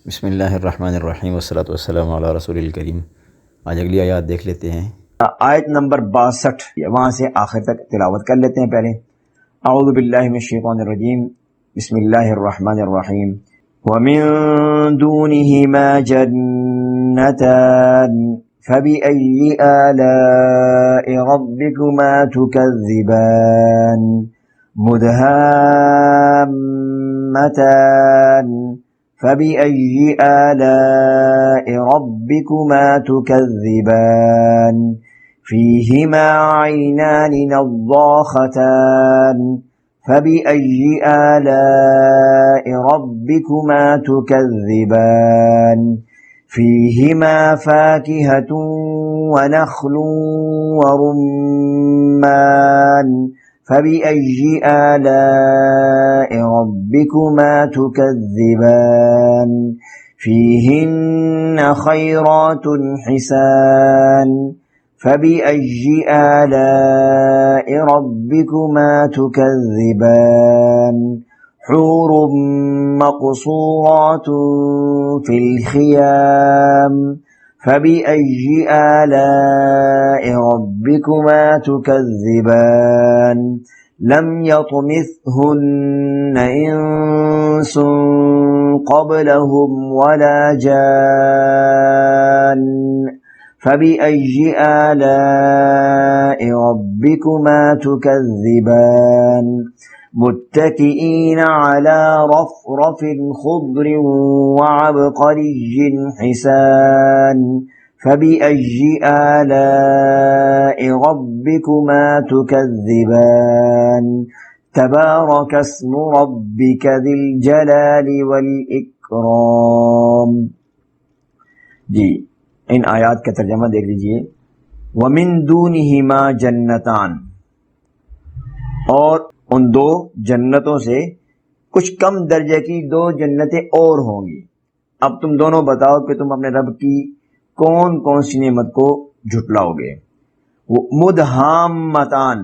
بسم اللہ الرحمن الرحیم والصلاۃ والسلام علی رسول الکریم۔ آج اگلی آیات دیکھ لیتے ہیں۔ آیت نمبر 62 وہاں سے آخر تک تلاوت کر لیتے ہیں۔ پہلے اعوذ باللہ من الشیطان الرجیم، بسم اللہ الرحمن الرحیم۔ وَمِن دُونِهِمَا جَنَّتَانِ فَبِأَيِّ آلَاءِ رَبِّكُمَا تُكَذِّبَانِ مُدْهَامَّتَانِ فَبِأَيِّ آلَاءِ رَبِّكُمَا تُكَذِّبَانِ فِيهِمَا عَيْنَانِ نَضَّاخَتَانِ فَبِأَيِّ آلَاءِ رَبِّكُمَا تُكَذِّبَانِ فِيهِمَا فَاكِهَةٌ وَنَخْلٌ وَرُمَّانٌ فَبِأَيِّ آلَاءِ رَبِّكُمَا تُكَذِّبَانِ فِيهِنَّ خَيْرَاتٌ حِسَانٌ فَبِأَيِّ آلَاءِ رَبِّكُمَا تُكَذِّبَانِ حُورٌ مَّقْصُورَاتٌ فِي الْخِيَامِ فَبِأَيِّ آلَاءِ رَبِّكُمَا تُكَذِّبَانِ لَمْ يَطْمِثْهُنَّ إِنسٌ قَبْلَهُمْ وَلَا جَانٌّ فَبِأَيِّ آلَاءِ رَبِّكُمَا تُكَذِّبَانِ مُتَّكِئِينَ عَلَى رَفْرَفٍ خُضْرٍ وَعَبْقَرِيٍّ حِسَانٍ فَبِأَيِّ آلَاءِ رَبِّكُمَا تُكَذِّبَانِ تَبَارَكَ اسْمُ رَبِّكَ ذِي الْجَلَالِ وَالْإِكْرَامِ۔ جی ان آیات کا ترجمہ دیکھ لیجئے۔ وَمِن دُونِهِمَا جَنَّتَانِ، اور ان دو جنتوں سے کچھ کم درجے کی دو جنتیں اور ہوں گی۔ اب تم دونوں بتاؤ کہ تم اپنے رب کی کون کون سی نعمت کو جھٹلاؤ گے۔ مدہامتان،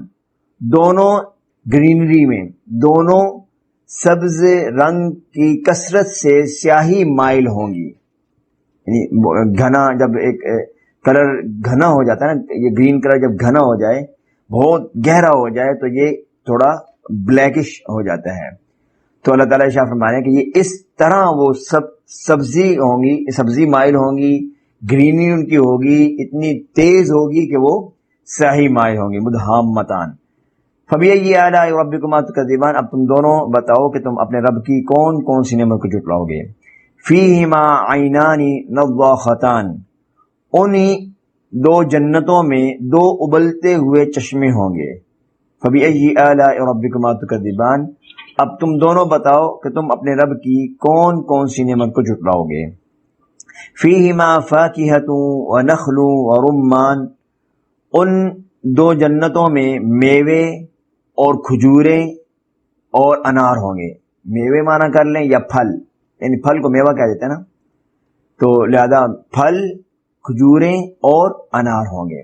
دونوں گرینری میں، دونوں سبز رنگ کی کثرت سے سیاہی مائل ہوں گی۔ یعنی گھنا، جب ایک کلر گھنا ہو جاتا ہے نا، یہ گرین کلر جب گھنا ہو جائے، بہت گہرا ہو جائے، تو یہ تھوڑا بلیکش ہو جاتا ہے۔ تو اللہ تعالیٰ ارشاد فرما رہے ہیں کہ یہ اس طرح وہ سبزی ہوں گی، سبزی مائل ہوں گی، گرینی ان کی ہوگی، اتنی تیز ہوگی کہ وہ سیاہی مائل ہوں گی۔ مدہامتان فَبِأَيِّ آلَاءِ رَبِّكُمَا تُكَذِّبَانِ، اب تم دونوں بتاؤ کہ تم اپنے رب کی کون کون سی نعمت کو جھٹلاؤ گے۔ فِيهِمَا عَيْنَانِ نَضَّاخَتَانِ، انہی دو جنتوں میں دو ابلتے ہوئے چشمے ہوں گے۔ فَبِأَيِّ آلَاءِ رَبِّكُمَا تُكَذِّبَانِ، اب تم دونوں بتاؤ کہ تم اپنے رب کی کون کون سی نعمت کو جھٹلاؤ گے۔ فِيهِمَا فَاكِهَةٌ وَنَخْلٌ وَرُمَّانٌ، ان دو جنتوں میں میوے اور کھجوریں اور انار ہوں گے۔ میوے معنی کر لیں یا پھل، یعنی پھل کو میوہ کہہ دیتے ہیں نا، تو لہذا پھل، کھجوریں اور انار ہوں گے۔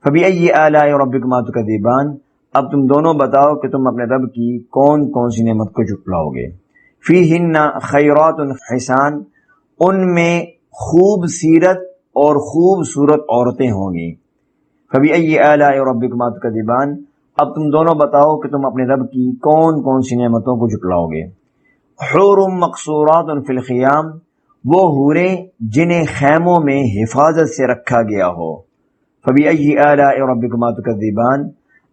فَبِأَيِّ آلَاءِ رَبِّكُمَا تُكَذِّبَانِ، اب تم دونوں بتاؤ کہ تم اپنے رب کی کون کون سی نعمت کو جھٹلاؤ گے۔ فِيهِنَّ خَيْرَاتٌ حِسَانٌ، ان میں خوب سیرت اور خوبصورت عورتیں ہوں گی۔ فَبِأَيِّ آلَاءِ رَبِّكُمَا تُكَذِّبَانِ، اب تم دونوں بتاؤ کہ تم اپنے رب کی کون کون سی نعمتوں کو جھٹلاؤ گے۔ حور مقصورات فی الخیام، وہ حوریں جنہیں خیموں میں حفاظت سے رکھا گیا ہو۔ فَبِأَيِّ آلَاءِ رَبِّكُمَا تُكَذِّبَانِ،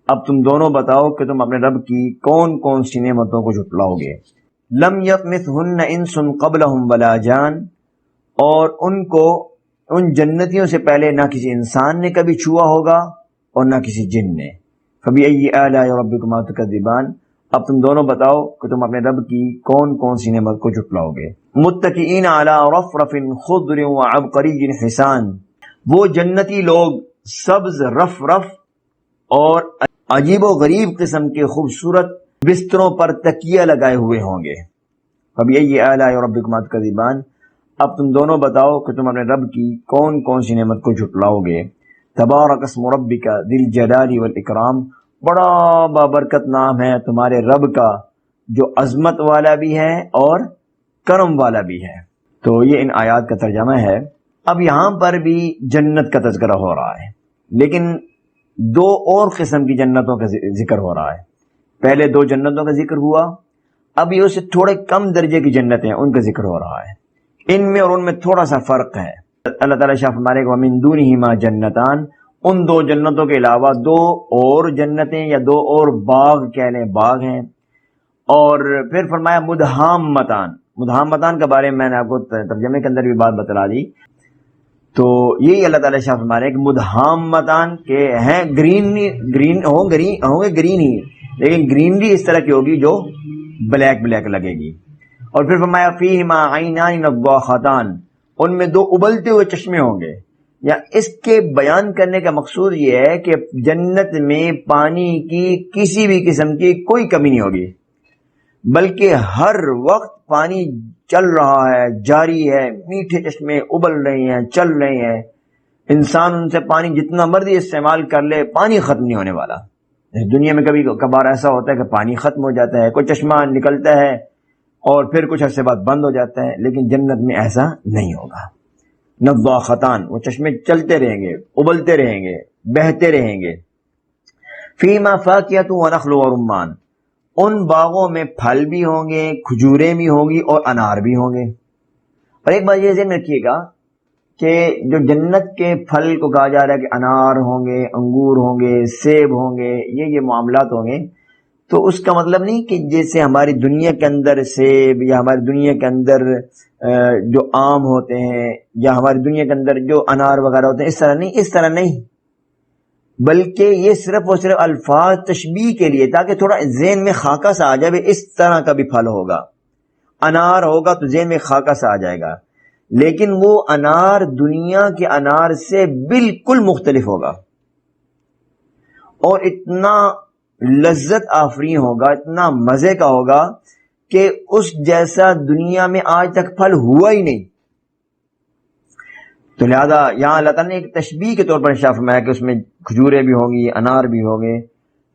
اب تم دونوں بتاؤ کہ تم اپنے رب کی کون کون سی نعمتوں کو جھٹلاؤ گے۔ لَمْ يَطْمِثْهُنَّ إِنسٌ قَبْلَهُمْ وَلَا جَانٌ، اور ان کو، ان جنتیوں سے پہلے نہ کسی انسان نے کبھی چھوا ہوگا اور نہ کسی جن نے۔ فَبِأَيِّ آلَاءِ رَبِّكُمَا تُكَذِّبَانِ، اب تم دونوں بتاؤ کہ تم اپنے رب کی کون کون سی نعمت کو جھٹلاؤ گے۔ مُتَّكِئِينَ عَلَى رَفْرَفٍ خُضْرٍ وَعَبْقَرِيٍّ حِسَانٍ، وہ جنتی لوگ سبز رف رف اور عجیب و غریب قسم کے خوبصورت بستروں پر تکیہ لگائے ہوئے ہوں گے۔ فَبِأَيِّ آلَاءِ رَبِّكُمَا تُكَذِّبَانِ، اب تم دونوں بتاؤ کہ تم اپنے رب کی کون کون سی نعمت کو جھٹلاؤ گے۔ تبارک اسم ربک ذی الجلال والاکرام، بڑا بابرکت نام ہے تمہارے رب کا جو عظمت والا بھی ہے اور کرم والا بھی ہے۔ تو یہ ان آیات کا ترجمہ ہے۔ اب یہاں پر بھی جنت کا تذکرہ ہو رہا ہے، لیکن دو اور قسم کی جنتوں کا ذکر ہو رہا ہے۔ پہلے دو جنتوں کا ذکر ہوا، اب یہ اس سے تھوڑے کم درجے کی جنتیں ان کا ذکر ہو رہا ہے۔ ان میں اور ان میں تھوڑا سا فرق ہے۔ اللہ تعالیٰ شاہ فرمائے گا وَمِن دُونِهِمَا جنتان، ان دو جنتوں کے علاوہ دو اور جنتیں یا دو اور باغ کہہ لیں، باغ ہیں۔ اور پھر فرمایا مدہامتان، مدہامتان کے بارے میں نے آپ کو ترجمے کے اندر بھی بات بتلا دی۔ تو یہی اللہ تعالیٰ شاہ فرما رہے ہیں کہ مدہامتان کے ہیں گرین ہوں گے گرین ہی، لیکن گرینری اس طرح کی ہوگی جو بلیک لگے گی۔ اور پھر فرمایا فیہما عینان نضاختان، ان میں دو ابلتے ہوئے چشمے ہوں گے۔ یا اس کے بیان کرنے کا مقصود یہ ہے کہ جنت میں پانی کی کسی بھی قسم کی کوئی کمی نہیں ہوگی، بلکہ ہر وقت پانی چل رہا ہے، جاری ہے، میٹھے چشمے ابل رہے ہیں، چل رہے ہیں۔ انسان ان سے پانی جتنا مرضی استعمال کر لے، پانی ختم نہیں ہونے والا۔ دنیا میں کبھی کبھار ایسا ہوتا ہے کہ پانی ختم ہو جاتا ہے، کوئی چشمہ نکلتا ہے اور پھر کچھ عرصے بعد بند ہو جاتا ہے، لیکن جنت میں ایسا نہیں ہوگا۔ نضاختان، وہ چشمے چلتے رہیں گے، ابلتے رہیں گے، بہتے رہیں گے۔ فیما فاکہۃ ونخل ورمان، ان باغوں میں پھل بھی ہوں گے، کھجوریں بھی ہوں گی اور انار بھی ہوں گے۔ اور ایک بات یہ ذہن میں رکھیے گا کہ جو جنت کے پھل کو کہا جا رہا ہے کہ انار ہوں گے، انگور ہوں گے، سیب ہوں گے، یہ معاملات ہوں گے، تو اس کا مطلب نہیں کہ جیسے ہماری دنیا کے اندر سیب یا ہماری دنیا کے اندر جو آم ہوتے ہیں یا ہماری دنیا کے اندر جو انار وغیرہ ہوتے ہیں، اس طرح نہیں، بلکہ یہ صرف اور صرف الفاظ تشبیہ کے لیے، تاکہ تھوڑا ذہن میں خاکہ سا آ جائے، اس طرح کا بھی پھل ہوگا۔ انار ہوگا تو ذہن میں خاکہ سا آ جائے گا، لیکن وہ انار دنیا کے انار سے بالکل مختلف ہوگا، اور اتنا لذت آفرین ہوگا، اتنا مزے کا ہوگا کہ اس جیسا دنیا میں آج تک پھل ہوا ہی نہیں۔ تو لہذا یہاں اللہ تعالیٰ نے ایک تشبیہ کے طور پر ارشاد فرمایا کہ اس میں کھجوریں بھی ہوں گی، انار بھی ہوں گے۔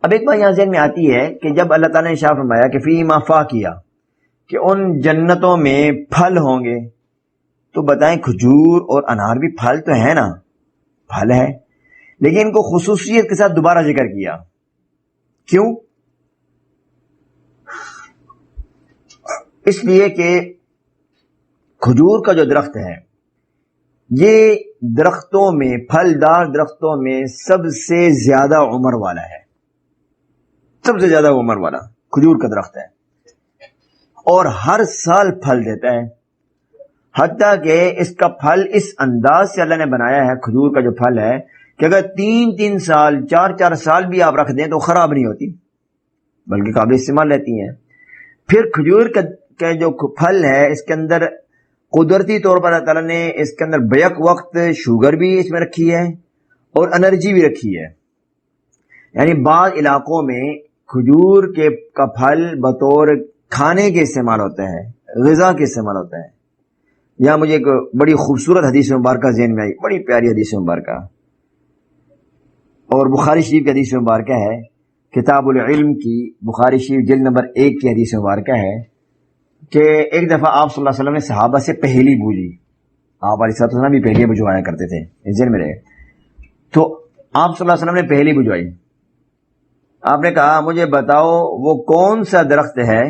اب ایک بات یہاں ذہن میں آتی ہے کہ جب اللہ تعالیٰ نے ارشاد فرمایا کہ فیہما فاکہۃ، کہ ان جنتوں میں پھل ہوں گے، تو بتائیں کھجور اور انار بھی پھل تو ہے نا، پھل ہے، لیکن ان کو خصوصیت کے ساتھ دوبارہ ذکر کیا۔ کیوں؟ اس لیے کہ کھجور کا جو درخت ہے، یہ درختوں میں، پھلدار درختوں میں سب سے زیادہ عمر والا ہے، سب سے زیادہ عمر والا کھجور کا درخت ہے، اور ہر سال پھل دیتا ہے۔ حتیٰ کہ اس کا پھل اس انداز سے اللہ نے بنایا ہے، کھجور کا جو پھل ہے، کہ اگر 3 سال 4 سال بھی آپ رکھ دیں تو خراب نہیں ہوتی، بلکہ قابل استعمال رہتی ہیں۔ پھر کھجور کا جو پھل ہے، اس کے اندر قدرتی طور پر اللہ تعالیٰ نے اس کے اندر بیک وقت شوگر بھی اس میں رکھی ہے اور انرجی بھی رکھی ہے۔ یعنی بعض علاقوں میں کھجور کا پھل بطور کھانے کے استعمال ہوتا ہے، غذا کے استعمال ہوتا ہے۔ یہاں مجھے ایک بڑی خوبصورت حدیث مبارکہ ذہن میں آئی، بڑی پیاری حدیث مبارکہ، اور بخاری شریف کی حدیث مبارکہ ہے، کتاب العلم کی بخاری شریف جلد نمبر 1 کی حدیث مبارکہ ہے کہ ایک دفعہ آپ صلی اللہ علیہ وسلم نے صحابہ سے پہیلی پوچھی۔ آپ علیہ السلام بھی پہیلی بجوایا کرتے تھے، ذہن میں رہے۔ تو آپ صلی اللہ علیہ وسلم نے پہیلی بجوائی، آپ نے کہا مجھے بتاؤ وہ کون سا درخت ہے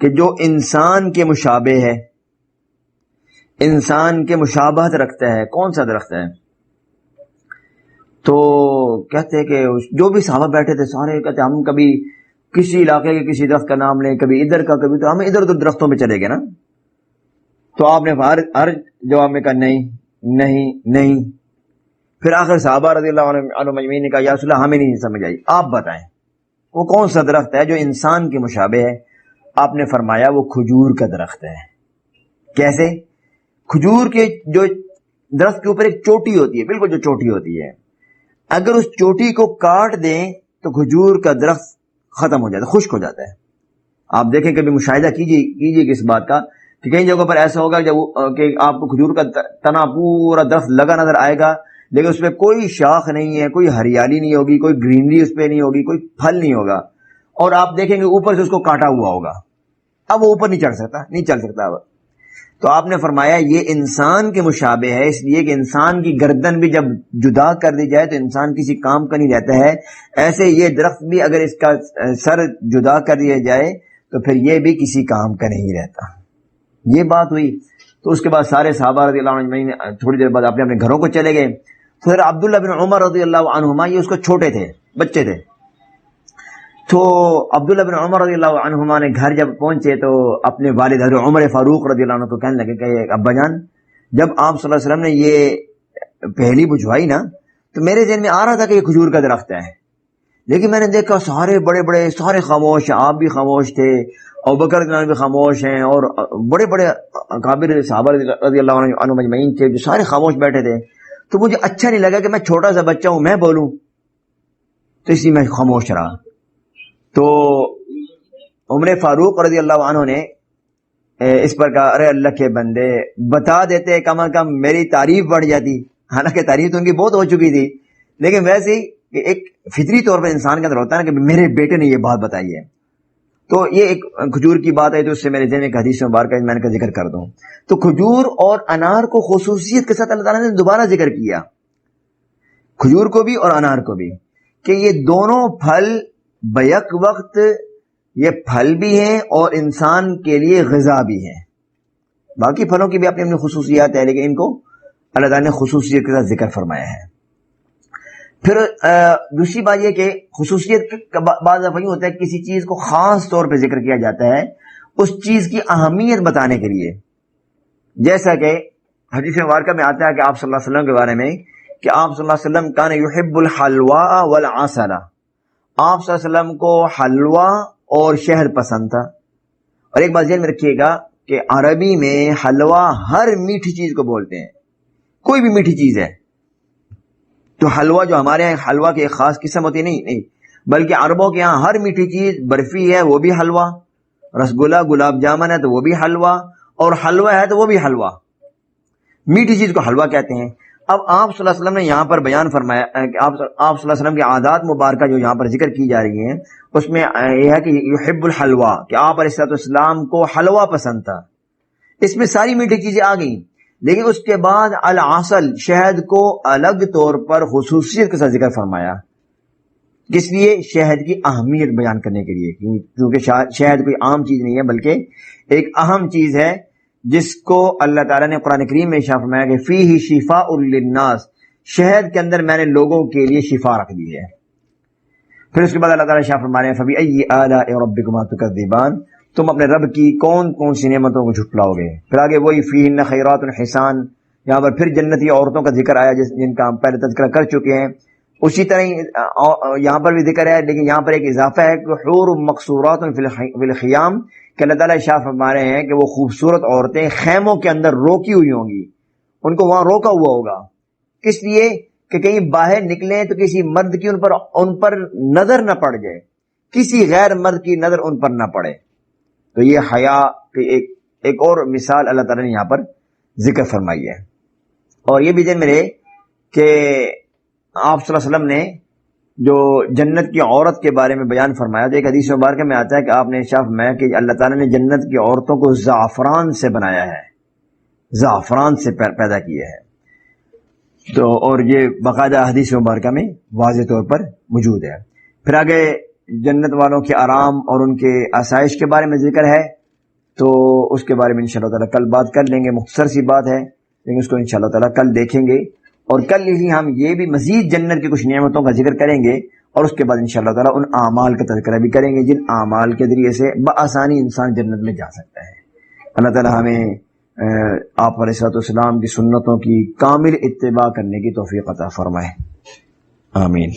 کہ جو انسان کے مشابہ ہے، انسان کے مشابہت رکھتا ہے، کون سا درخت ہے؟ تو کہتے ہیں کہ جو بھی صحابہ بیٹھے تھے سارے کہتے ہم کبھی کسی علاقے کے کسی درخت کا نام لیں، کبھی ادھر کا، کبھی تو ہم ادھر ادھر درختوں میں چلے گئے نا۔ تو آپ نے ہر جواب میں کہا نہیں۔ پھر آخر صحابہ رضی اللہ عنہ مجمعین نے کہا یا رسول اللہ ہمیں نہیں سمجھ آئی، آپ بتائیں وہ کون سا درخت ہے جو انسان کے مشابہ ہے؟ آپ نے فرمایا وہ کھجور کا درخت ہے۔ کیسے؟ کھجور کے جو درخت کے اوپر ایک چوٹی ہوتی ہے، بالکل جو چوٹی ہوتی ہے، اگر اس چوٹی کو کاٹ دیں تو کھجور کا درخت ختم ہو جاتا ہے، خشک ہو جاتا ہے۔ آپ دیکھیں کبھی مشاہدہ کیجیے کہ اس بات کا کہ کئی جگہوں پر ایسا ہوگا کہ آپ کو کھجور کا تنا پورا درخت لگا نظر آئے گا، لیکن اس پہ کوئی شاخ نہیں ہے، کوئی ہریالی نہیں ہوگی، کوئی گرینری اس پہ نہیں ہوگی، کوئی پھل نہیں ہوگا، اور آپ دیکھیں گے اوپر سے اس کو کاٹا ہوا ہوگا، اب وہ اوپر نہیں چڑھ سکتا، نہیں چل سکتا اب۔ تو آپ نے فرمایا یہ انسان کے مشابہ ہے، اس لیے کہ انسان کی گردن بھی جب جدا کر دی جائے تو انسان کسی کام کا نہیں رہتا ہے، ایسے یہ درخت بھی اگر اس کا سر جدا کر دیا جائے تو پھر یہ بھی کسی کام کا نہیں رہتا۔ یہ بات ہوئی تو اس کے بعد سارے صحابہ رضی اللہ عنہ تھوڑی دیر بعد اپنے اپنے گھروں کو چلے گئے۔ پھر عبداللہ بن عمر رضی اللہ عنہما، یہ اس کو چھوٹے تھے، بچے تھے، تو عبداللہ بن عمر رضی اللہ عنہما نے گھر جب پہنچے تو اپنے والد حضرت عمر فاروق رضی اللہ عنہ کو کہنے لگے کہ ابا جان، جب آپ صلی اللہ علیہ وسلم نے یہ پہلی بجھوائی نا تو میرے ذہن میں آ رہا تھا کہ یہ کھجور کا درخت ہے، لیکن میں نے دیکھا سارے بڑے بڑے سارے خاموش ہیں، آپ بھی خاموش تھے، ابوبکر رضی اللہ عنہ بھی خاموش ہیں، اور بڑے بڑے اکابر صحابہ رضی اللہ عنہ مجمعین تھے جو سارے خاموش بیٹھے تھے، تو مجھے اچھا نہیں لگا کہ میں چھوٹا سا بچہ ہوں میں بولوں، تو اس لیے میں خاموش رہا۔ تو عمر فاروق رضی اللہ عنہ نے اس پر کہا ارے اللہ کے بندے بتا دیتے، کم از کم میری تعریف بڑھ جاتی، حالانکہ تعریف تو ان کی بہت ہو چکی تھی، لیکن ویسے ہی کہ ایک فطری طور پر انسان کے اندر ہوتا ہے نا کہ میرے بیٹے نے یہ بات بتائی ہے۔ تو یہ ایک کھجور کی بات ہے، تو اس سے میرے ذہن میں ایک حدیث مبارکہ میں نے کا ذکر کر دوں۔ تو کھجور اور انار کو خصوصیت کے ساتھ اللہ تعالیٰ نے دوبارہ ذکر کیا، کھجور کو بھی اور انار کو بھی، کہ یہ دونوں پھل بیک وقت یہ پھل بھی ہیں اور انسان کے لیے غذا بھی ہیں۔ باقی پھلوں کی بھی اپنی اپنی خصوصیات ہے، لیکن ان کو اللہ تعالیٰ نے خصوصیت کے ساتھ ذکر فرمایا ہے۔ پھر دوسری بات یہ کہ خصوصیت کا بعض دفعہ ہوتا ہے کسی چیز کو خاص طور پہ ذکر کیا جاتا ہے اس چیز کی اہمیت بتانے کے لیے، جیسا کہ حدیث مبارکہ میں آتا ہے کہ آپ صلی اللہ علیہ وسلم کے بارے میں کہ آپ صلی اللہ علیہ وسلم کان یحب الحلوا والعسل، آپ صلی اللہ علیہ وسلم کو حلوہ اور شہد پسند تھا۔ اور ایک بات ذہن میں رکھیے گا کہ عربی میں حلوہ ہر میٹھی چیز کو بولتے ہیں، کوئی بھی میٹھی چیز ہے، تو حلوہ جو ہمارے یہاں حلوہ کی ایک خاص قسم ہوتی نہیں، بلکہ عربوں کے یہاں ہر میٹھی چیز، برفی ہے وہ بھی حلوہ، رسگلہ گلاب جامن ہے تو وہ بھی حلوہ، اور حلوہ ہے تو وہ بھی حلوہ، میٹھی چیز کو حلوہ کہتے ہیں۔ اب آپ صلی اللہ علیہ وسلم نے یہاں پر بیان فرمایا کہ آپ صلی اللہ علیہ وسلم کی عادات مبارکہ جو یہاں پر ذکر کی جا رہی ہیں اس میں یہ ہے کہ یحب الحلوہ، کہ آپ علیہ السلام کو حلوہ پسند تھا، اس میں ساری میٹھی چیزیں آ گئیں، لیکن اس کے بعد العسل شہد کو الگ طور پر خصوصیت کے ساتھ ذکر فرمایا، کس لیے؟ شہد کی اہمیت بیان کرنے کے لیے، کیونکہ شہد کوئی عام چیز نہیں ہے بلکہ ایک اہم چیز ہے جس کو اللہ تعالیٰ نے قرآن کریم میں شفا فرمایا کہ فیہ شفاء للناس، شہد کے اندر میں نے لوگوں کے لیے شفا رکھ دی ہے۔ پھر اس کے بعد اللہ تعالیٰ شفا فرما رہے ہیں فبأي آلاء ربكما تكذبان، تم اپنے رب کی کون کون سی نعمتوں کو جھٹلاؤ گے۔ پھر آگے وہی فیہن خیرات حسان، یہاں پر پھر جنتی عورتوں کا ذکر آیا جن کا ہم پہلے تذکرہ کر چکے ہیں، اسی طرح یہاں پر بھی ذکر ہے، لیکن یہاں پر ایک اضافہ ہے کہ حور مقصورات فی الخیام، کہ اللہ تعالیٰ شاہ فرما رہے ہیں کہ وہ خوبصورت عورتیں خیموں کے اندر روکی ہوئی ہوں گی، ان کو وہاں روکا ہوا ہوگا، کس لیے؟ کہ کہیں باہر نکلیں تو کسی مرد کی ان پر نظر نہ پڑ جائے، کسی غیر مرد کی نظر ان پر نہ پڑے۔ تو یہ حیا کی ایک اور مثال اللہ تعالیٰ نے یہاں پر ذکر فرمائی ہے۔ اور یہ بھی ذہن میں رہے کہ آپ صلی اللہ علیہ وسلم نے جو جنت کی عورت کے بارے میں بیان فرمایا، تو ایک حدیث مبارکہ میں آتا ہے کہ آپ نے ارشاد فرمایا کہ اللہ تعالیٰ نے جنت کی عورتوں کو زعفران سے بنایا ہے، زعفران سے پیدا کیا ہے۔ تو اور یہ باقاعدہ حدیث مبارکہ میں واضح طور پر موجود ہے۔ پھر آگے جنت والوں کے آرام اور ان کے آسائش کے بارے میں ذکر ہے، تو اس کے بارے میں انشاءاللہ تعالیٰ کل بات کر لیں گے، مختصر سی بات ہے لیکن اس کو انشاءاللہ تعالیٰ کل دیکھیں گے، اور کل ہی ہم یہ بھی مزید جنت کی کچھ نعمتوں کا ذکر کریں گے، اور اس کے بعد انشاءاللہ تعالیٰ ان اعمال کا تذکرہ بھی کریں گے جن اعمال کے ذریعے سے بآسانی انسان جنت میں جا سکتا ہے۔ اللہ تعالیٰ ہمیں آپ علیہ السلام کی سنتوں کی کامل اتباع کرنے کی توفیق عطا فرمائے، آمین۔